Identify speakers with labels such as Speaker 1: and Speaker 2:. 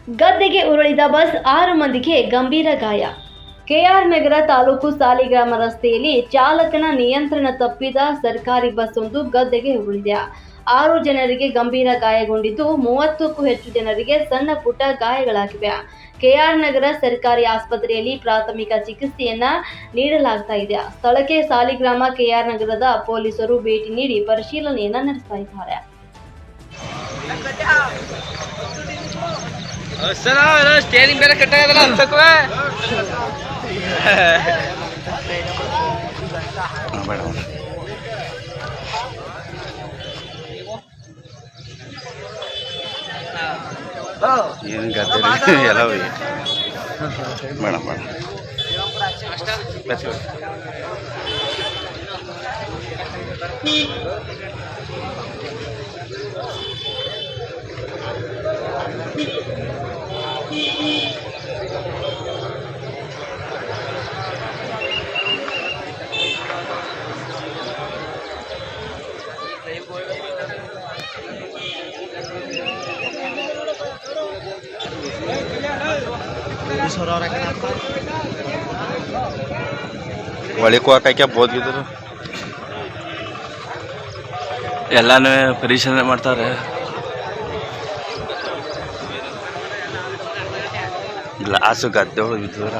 Speaker 1: ಗದ್ದೆಗೆ ಉರುಳಿದ ಬಸ್ 6 ಮಂದಿಗೆ ಗಂಭೀರ ಗಾಯ. ಕೆಆರ್ ನಗರ ತಾಲೂಕು ಸಾಲಿಗ್ರಾಮ ರಸ್ತೆಯಲ್ಲಿ ಚಾಲಕನ ನಿಯಂತ್ರಣ ತಪ್ಪಿದ ಸರ್ಕಾರಿ ಬಸ್ ಒಂದು ಗದ್ದೆಗೆ ಉರುಳಿದೆ. 6 ಜನರಿಗೆ ಗಂಭೀರ ಗಾಯಗೊಂಡಿದ್ದು 30ಕ್ಕೂ ಹೆಚ್ಚು ಜನರಿಗೆ ಸಣ್ಣ ಪುಟ್ಟ ಗಾಯಗಳಾಗಿವೆ. ಕೆಆರ್ ನಗರ ಸರ್ಕಾರಿ ಆಸ್ಪತ್ರೆಯಲ್ಲಿ ಪ್ರಾಥಮಿಕ ಚಿಕಿತ್ಸೆಯನ್ನ ನೀಡಲಾಗ್ತಾ ಇದೆ. ಸ್ಥಳಕ್ಕೆ ಸಾಲಿಗ್ರಾಮ ಕೆಆರ್ ನಗರದ ಪೊಲೀಸರು ಭೇಟಿ ನೀಡಿ ಪರಿಶೀಲನೆಯನ್ನ ನಡೆಸ್ತಾ ಇದ್ದಾರೆ.
Speaker 2: ಸ್ಟೇರಿಂಗ್ ಬೇರೆ ಕಟ್ಟಾಗಲ್ಲ ಅಂತಕ್ವ
Speaker 3: ಏನು ಗದ್ದೆ ಎಲ್ಲ ಮೇಡಮ್ ಒಳಗೆ ಹೋಗಕ್ಕೆ ಬೋದ್ಗಿದ್ರು ಎಲ್ಲಾನು ಪರಿಶೀಲನೆ ಮಾಡ್ತಾರೆ. ಗ್ಲಾಸು ಗದ್ದೆ ಒಳಗೆ ಬಿದ್ದರ